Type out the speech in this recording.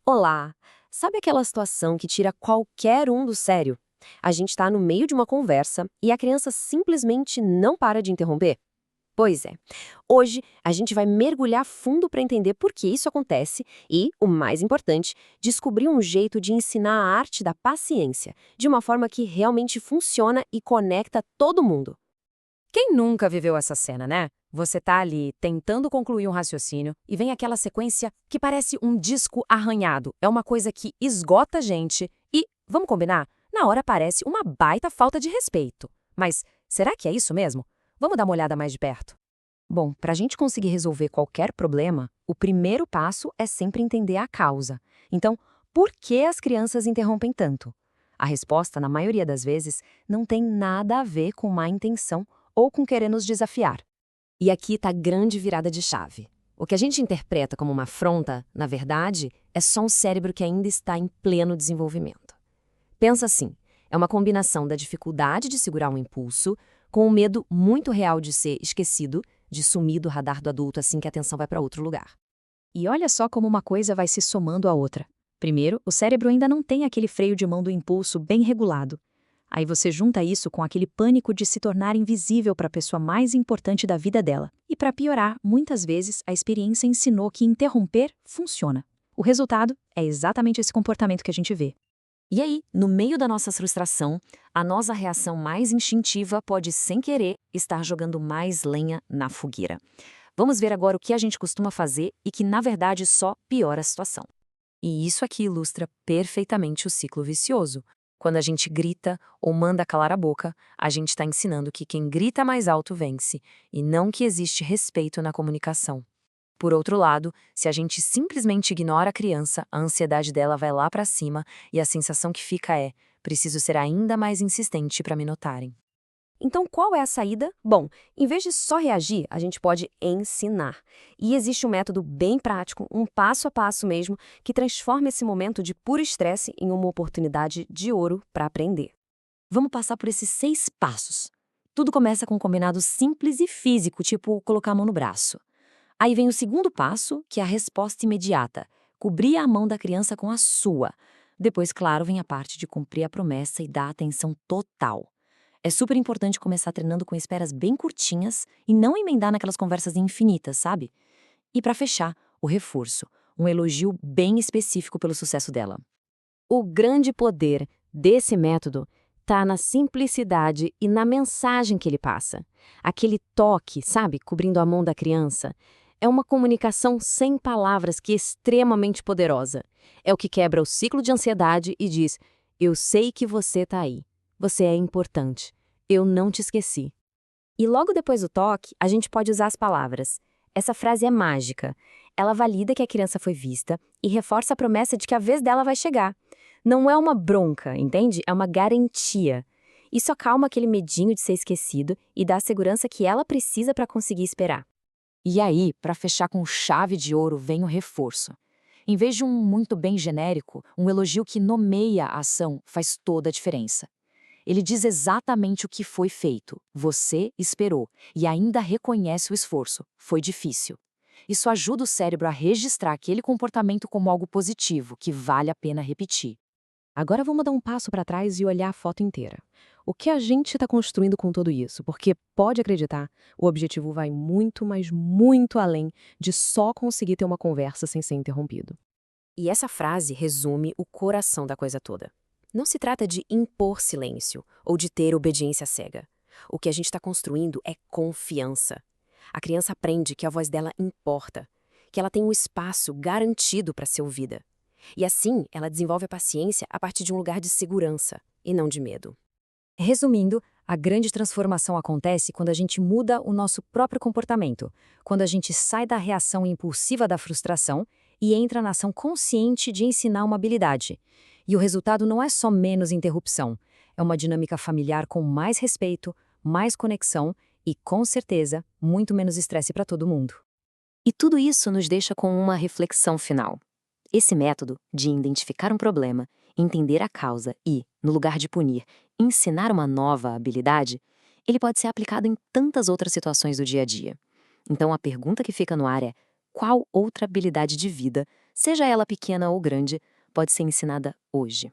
Olá! Sabe aquela situação que tira qualquer um do sério? A gente está no meio de uma conversa e a criança simplesmente não para de interromper? Pois é. Hoje a gente vai mergulhar fundo para entender por que isso acontece e, o mais importante, descobrir um jeito de ensinar a arte da paciência, de uma forma que realmente funciona e conecta todo mundo. Quem nunca viveu essa cena, né? Você tá ali tentando concluir um raciocínio e vem aquela sequência que parece um disco arranhado. É uma coisa que esgota a gente e, vamos combinar, na hora parece uma baita falta de respeito. Mas será que é isso mesmo? Vamos dar uma olhada mais de perto. Bom, para a gente conseguir resolver qualquer problema, o primeiro passo é sempre entender a causa. Então, por que as crianças interrompem tanto? A resposta, na maioria das vezes, não tem nada a ver com má intenção ou com querer nos desafiar. E aqui está a grande virada de chave. O que a gente interpreta como uma afronta, na verdade, é só um cérebro que ainda está em pleno desenvolvimento. Pensa assim, é uma combinação da dificuldade de segurar um impulso com o medo muito real de ser esquecido, de sumir do radar do adulto assim que a atenção vai para outro lugar. E olha só como uma coisa vai se somando à outra. Primeiro, o cérebro ainda não tem aquele freio de mão do impulso bem regulado. Aí você junta isso com aquele pânico de se tornar invisível para a pessoa mais importante da vida dela. E para piorar, muitas vezes a experiência ensinou que interromper funciona. O resultado é exatamente esse comportamento que a gente vê. E aí, no meio da nossa frustração, a nossa reação mais instintiva pode, sem querer, estar jogando mais lenha na fogueira. Vamos ver agora o que a gente costuma fazer e que, na verdade, só piora a situação. E isso aqui ilustra perfeitamente o ciclo vicioso. Quando a gente grita ou manda calar a boca, a gente está ensinando que quem grita mais alto vence, e não que existe respeito na comunicação. Por outro lado, se a gente simplesmente ignora a criança, a ansiedade dela vai lá para cima e a sensação que fica é: preciso ser ainda mais insistente para me notarem. Então, qual é a saída? Bom, em vez de só reagir, a gente pode ensinar. E existe um método bem prático, um passo a passo mesmo, que transforma esse momento de puro estresse em uma oportunidade de ouro para aprender. Vamos passar por esses 6 passos. Tudo começa com um combinado simples e físico, tipo colocar a mão no braço. Aí vem o segundo passo, que é a resposta imediata. Cobrir a mão da criança com a sua. Depois, claro, vem a parte de cumprir a promessa e dar atenção total. É super importante começar treinando com esperas bem curtinhas e não emendar naquelas conversas infinitas, sabe? E para fechar, o reforço. Um elogio bem específico pelo sucesso dela. O grande poder desse método está na simplicidade e na mensagem que ele passa. Aquele toque, sabe, cobrindo a mão da criança, é uma comunicação sem palavras que é extremamente poderosa. É o que quebra o ciclo de ansiedade e diz: eu sei que você está aí. Você é importante. Eu não te esqueci. E logo depois do toque, a gente pode usar as palavras. Essa frase é mágica. Ela valida que a criança foi vista e reforça a promessa de que a vez dela vai chegar. Não é uma bronca, entende? É uma garantia. Isso acalma aquele medinho de ser esquecido e dá a segurança que ela precisa para conseguir esperar. E aí, para fechar com chave de ouro, vem o reforço. Em vez de um muito bem genérico, um elogio que nomeia a ação faz toda a diferença. Ele diz exatamente o que foi feito. Você esperou e ainda reconhece o esforço. Foi difícil. Isso ajuda o cérebro a registrar aquele comportamento como algo positivo, que vale a pena repetir. Agora vamos dar um passo para trás e olhar a foto inteira. O que a gente está construindo com tudo isso? Porque, pode acreditar, o objetivo vai muito, mas muito além de só conseguir ter uma conversa sem ser interrompido. E essa frase resume o coração da coisa toda. Não se trata de impor silêncio ou de ter obediência cega. O que a gente está construindo é confiança. A criança aprende que a voz dela importa, que ela tem um espaço garantido para ser ouvida. E assim, ela desenvolve a paciência a partir de um lugar de segurança e não de medo. Resumindo, a grande transformação acontece quando a gente muda o nosso próprio comportamento, quando a gente sai da reação impulsiva da frustração e entra na ação consciente de ensinar uma habilidade. E o resultado não é só menos interrupção, é uma dinâmica familiar com mais respeito, mais conexão e, com certeza, muito menos estresse para todo mundo. E tudo isso nos deixa com uma reflexão final. Esse método de identificar um problema, entender a causa e, no lugar de punir, ensinar uma nova habilidade, ele pode ser aplicado em tantas outras situações do dia a dia. Então a pergunta que fica no ar é: qual outra habilidade de vida seja ela pequena ou grande, pode ser ensinada hoje.